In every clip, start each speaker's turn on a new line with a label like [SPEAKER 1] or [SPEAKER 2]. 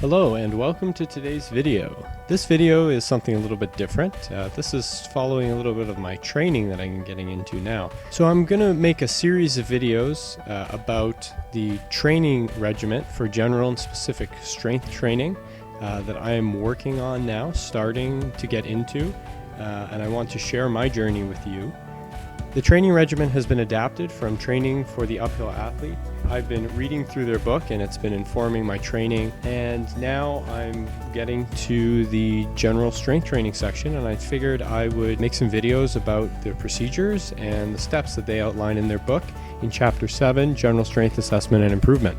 [SPEAKER 1] Hello and welcome to today's video. This video is something a little bit different. This is following a little bit of my training that I'm getting into now. So I'm going to make a series of videos about the training regimen for general and specific strength training that I am working on now, starting to get into, and I want to share my journey with you. The training regimen has been adapted from training for the uphill athlete. I've been reading through their book and it's been informing my training, and now I'm getting to the general strength training section, and I figured I would make some videos about their procedures and the steps that they outline in their book in Chapter 7, General Strength Assessment and Improvement.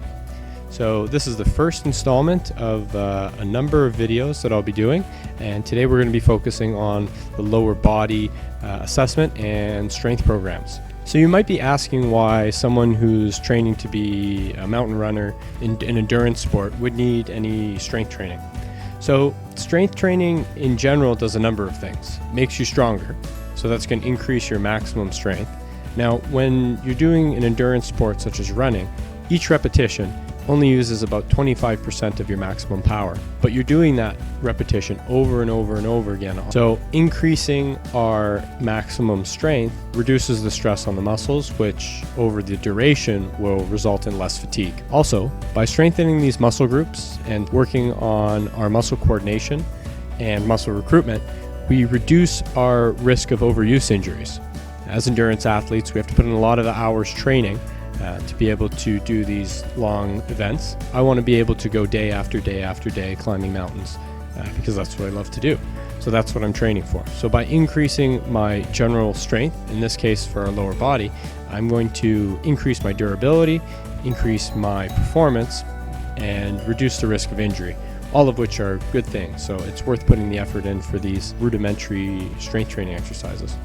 [SPEAKER 1] So this is the first installment of a number of videos that I'll be doing, and today we're going to be focusing on the lower body assessment and strength programs. So you might be asking why someone who's training to be a mountain runner in an endurance sport would need any strength training. So strength training in general does a number of things. It makes you stronger, so that's going to increase your maximum strength. Now when you're doing an endurance sport such as running, each repetition only uses about 25% of your maximum power, but you're doing that repetition over and over and over again. So increasing our maximum strength reduces the stress on the muscles, which over the duration will result in less fatigue. Also, by strengthening these muscle groups and working on our muscle coordination and muscle recruitment, we reduce our risk of overuse injuries. As endurance athletes, we have to put in a lot of hours training to be able to do these long events. I want to be able to go day after day after day climbing mountains because that's what I love to do. So that's what I'm training for. So by increasing my general strength, in this case for our lower body, I'm going to increase my durability, increase my performance, and reduce the risk of injury, all of which are good things. So it's worth putting the effort in for these rudimentary strength training exercises.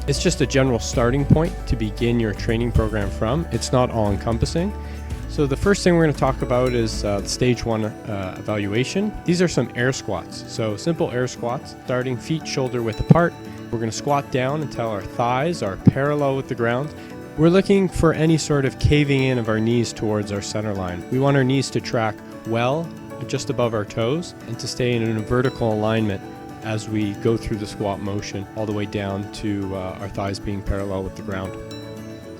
[SPEAKER 1] It's just a general starting point to begin your training program from. It's not all-encompassing. So the first thing we're going to talk about is the stage 1 evaluation. These are some air squats. So simple air squats, starting feet shoulder width apart. We're going to squat down until our thighs are parallel with the ground. We're looking for any sort of caving in of our knees towards our center line. We want our knees to track well just above our toes and to stay in a vertical alignment as we go through the squat motion all the way down to our thighs being parallel with the ground.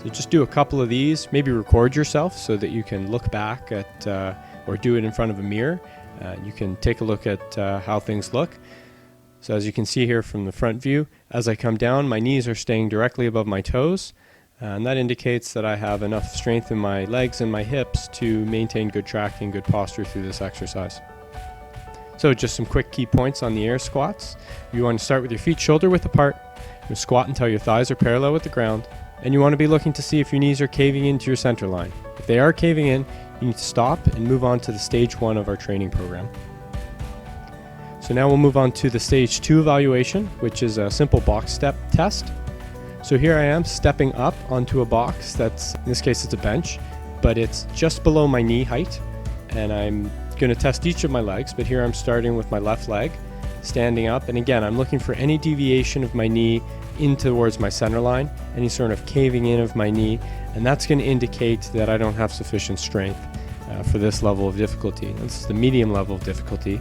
[SPEAKER 1] So just do a couple of these, maybe record yourself so that you can look back at or do it in front of a mirror. You can take a look at how things look. So as you can see here from the front view, as I come down, my knees are staying directly above my toes, and that indicates that I have enough strength in my legs and my hips to maintain good tracking, good posture through this exercise. So just some quick key points on the air squats. You want to start with your feet shoulder width apart. You squat until your thighs are parallel with the ground, and you want to be looking to see if your knees are caving into your center line. If they are caving in, you need to stop and move on to the stage 1 of our training program. So now we'll move on to the stage 2 evaluation, which is a simple box step test. So here I am stepping up onto a box that's, in this case it's a bench, but it's just below my knee height, and I'm going to test each of my legs, but here I'm starting with my left leg, standing up, and again I'm looking for any deviation of my knee in towards my center line, any sort of caving in of my knee, and that's going to indicate that I don't have sufficient strength for this level of difficulty. This is the medium level of difficulty.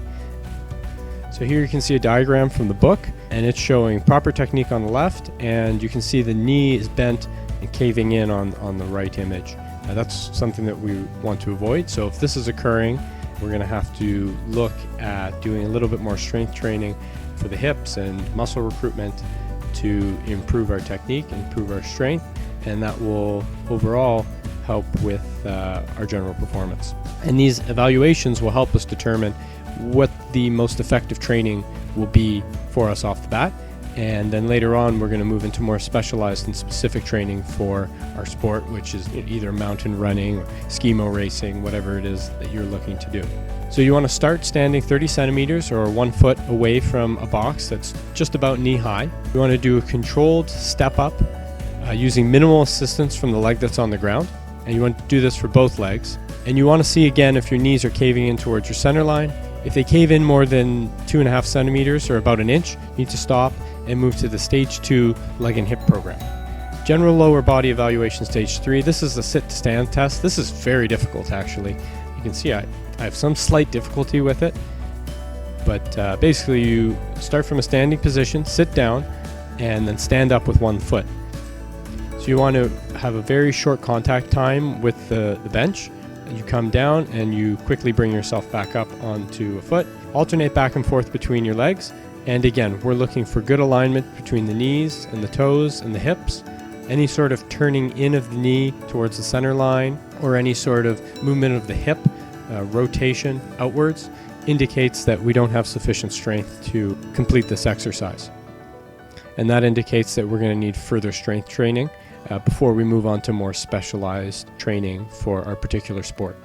[SPEAKER 1] So here you can see a diagram from the book, and it's showing proper technique on the left, and you can see the knee is bent and caving in on the right image. That's something that we want to avoid. So if this is occurring, we're going to have to look at doing a little bit more strength training for the hips and muscle recruitment to improve our technique, improve our strength, and that will overall help with our general performance. And these evaluations will help us determine what the most effective training will be for us off the bat. And then later on, we're going to move into more specialized and specific training for our sport, which is either mountain running or Skimo racing, whatever it is that you're looking to do. So you want to start standing 30 centimeters or 1 foot away from a box that's just about knee high. You want to do a controlled step up using minimal assistance from the leg that's on the ground. And you want to do this for both legs. And you want to see again if your knees are caving in towards your center line. If they cave in more than 2.5 centimeters or about an inch, you need to stop and move to the stage 2 leg and hip program. General lower body evaluation stage 3. This is the sit to stand test. This is very difficult actually. You can see I have some slight difficulty with it, but basically you start from a standing position, sit down, and then stand up with one foot. So you want to have a very short contact time with the bench. You come down and you quickly bring yourself back up onto a foot. Alternate back and forth between your legs. And again, we're looking for good alignment between the knees and the toes and the hips. Any sort of turning in of the knee towards the center line or any sort of movement of the hip, rotation outwards, indicates that we don't have sufficient strength to complete this exercise. And that indicates that we're going to need further strength training before we move on to more specialized training for our particular sport.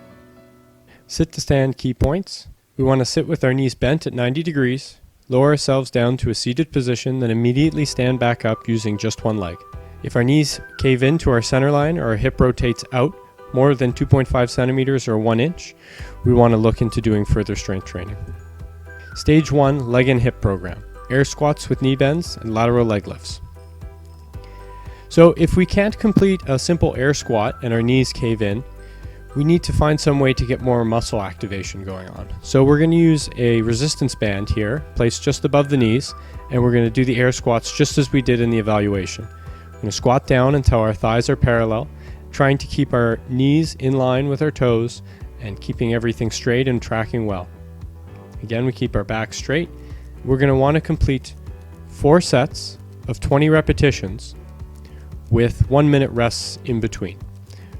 [SPEAKER 1] Sit to stand key points. We want to sit with our knees bent at 90 degrees, lower ourselves down to a seated position, then immediately stand back up using just one leg. If our knees cave into our center line or our hip rotates out more than 2.5 centimeters or 1 inch, we want to look into doing further strength training. Stage 1 leg and hip program. Air squats with knee bends and lateral leg lifts. So if we can't complete a simple air squat and our knees cave in, we need to find some way to get more muscle activation going on. So we're going to use a resistance band here, placed just above the knees, and we're going to do the air squats just as we did in the evaluation. We're going to squat down until our thighs are parallel, trying to keep our knees in line with our toes and keeping everything straight and tracking well. Again, we keep our back straight. We're going to want to complete 4 sets of 20 repetitions with 1 minute rests in between.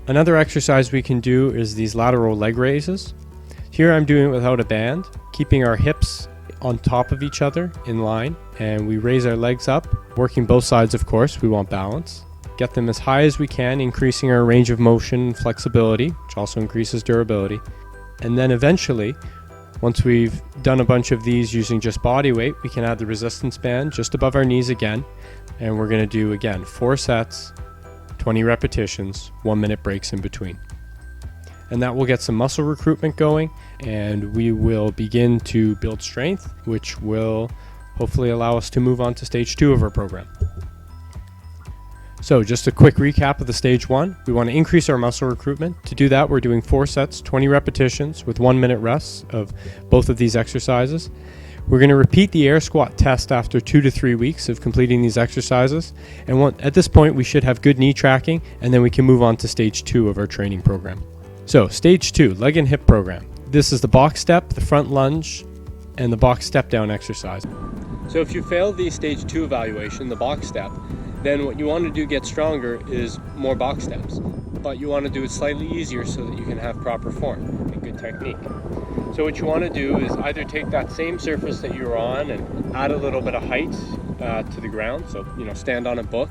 [SPEAKER 1] Another exercise we can do is these lateral leg raises. Here I'm doing it without a band, keeping our hips on top of each other in line, and we raise our legs up, working both sides of course, we want balance. Get them as high as we can, increasing our range of motion and flexibility, which also increases durability. And then eventually, once we've done a bunch of these using just body weight, we can add the resistance band just above our knees again. And we're going to do, again, 4 sets, 20 repetitions, 1 minute breaks in between. And that will get some muscle recruitment going, and we will begin to build strength, which will hopefully allow us to move on to stage 2 of our program. So just a quick recap of the stage 1. We want to increase our muscle recruitment. To do that, we're doing 4 sets, 20 repetitions with 1 minute rests of both of these exercises. We're going to repeat the air squat test after 2 to 3 weeks of completing these exercises. And at this point, we should have good knee tracking, and then we can move on to stage 2 of our training program. So stage 2, leg and hip program. This is the box step, the front lunge, and the box step down exercise. So if you fail the stage 2 evaluation, the box step, then what you want to do to get stronger is more box steps. But you want to do it slightly easier so that you can have proper form and good technique. So what you want to do is either take that same surface that you're on and add a little bit of height to the ground. So, stand on a book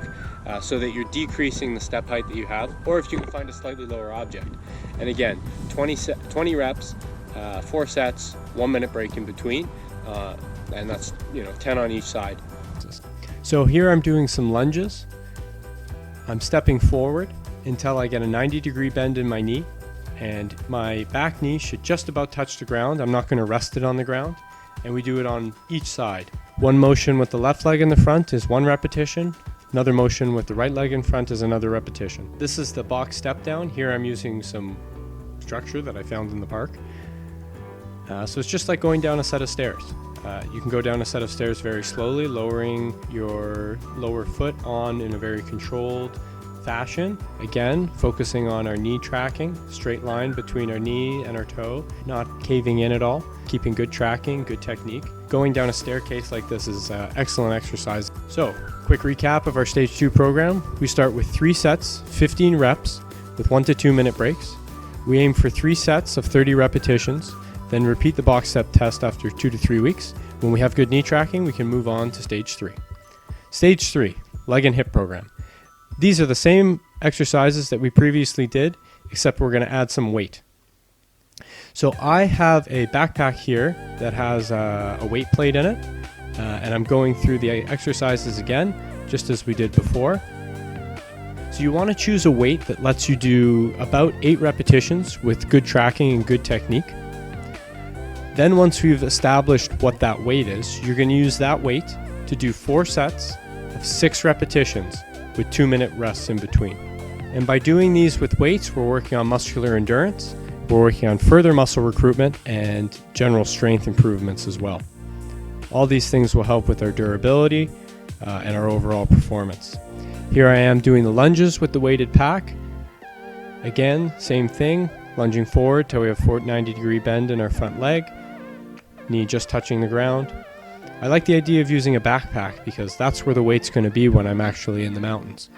[SPEAKER 1] so that you're decreasing the step height that you have, or if you can find a slightly lower object. And again, 20 reps, 4 sets, 1 minute break in between, and that's 10 on each side. So here I'm doing some lunges. I'm stepping forward until I get a 90-degree bend in my knee, and my back knee should just about touch the ground. I'm not going to rest it on the ground, and we do it on each side. One motion with the left leg in the front is 1 repetition. Another motion with the right leg in front is another repetition. This is the box step down. Here I'm using some structure that I found in the park. So it's just like going down a set of stairs. You can go down a set of stairs very slowly, lowering your lower foot on in a very controlled fashion. Again, focusing on our knee tracking, straight line between our knee and our toe, not caving in at all, keeping good tracking, good technique. Going down a staircase like this is excellent exercise. So, quick recap of our stage 2 program. We start with 3 sets, 15 reps with 1 to 2 minute breaks. We aim for 3 sets of 30 repetitions, then repeat the box step test after 2 to 3 weeks. When we have good knee tracking, we can move on to stage 3. Stage 3, leg and hip program. These are the same exercises that we previously did, except we're going to add some weight. So I have a backpack here that has a weight plate in it, and I'm going through the exercises again, just as we did before. So you want to choose a weight that lets you do about 8 repetitions with good tracking and good technique. Then once we've established what that weight is, you're going to use that weight to do 4 sets of 6 repetitions with 2 minute rests in between. And by doing these with weights, we're working on muscular endurance, we're working on further muscle recruitment and general strength improvements as well. All these things will help with our durability and our overall performance. Here I am doing the lunges with the weighted pack. Again, same thing, lunging forward till we have 90-degree bend in our front leg, knee just touching the ground. I like the idea of using a backpack because that's where the weight's going to be when I'm actually in the mountains.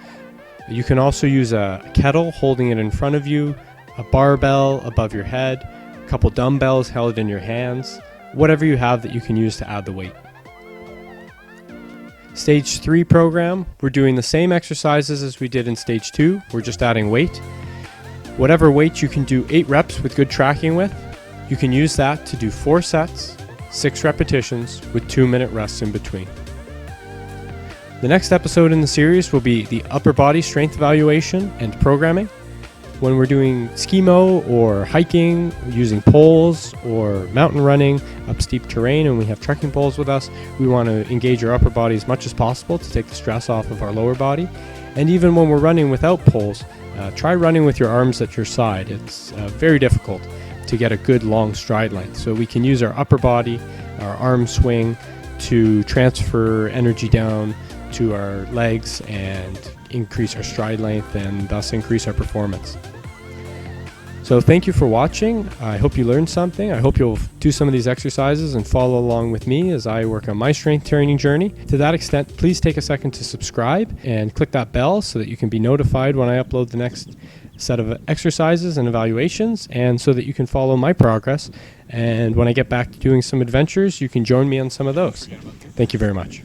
[SPEAKER 1] You can also use a kettle, holding it in front of you, a barbell above your head, a couple dumbbells held in your hands, whatever you have that you can use to add the weight. Stage 3 program, we're doing the same exercises as we did in stage 2, we're just adding weight. Whatever weight you can do 8 reps with good tracking with, you can use that to do 4 sets, 6 repetitions with 2-minute rests in between. The next episode in the series will be the upper body strength evaluation and programming. When we're doing skimo or hiking, using poles or mountain running up steep terrain and we have trekking poles with us, we want to engage our upper body as much as possible to take the stress off of our lower body. And even when we're running without poles, try running with your arms at your side. It's very difficult to get a good long stride length. So we can use our upper body, our arm swing to transfer energy down to our legs and increase our stride length and thus increase our performance. So thank you for watching. I hope you learned something. I hope you'll do some of these exercises and follow along with me as I work on my strength training journey. To that extent, please take a second to subscribe and click that bell so that you can be notified when I upload the next set of exercises and evaluations, and so that you can follow my progress. And when I get back to doing some adventures, you can join me on some of those. Thank you very much.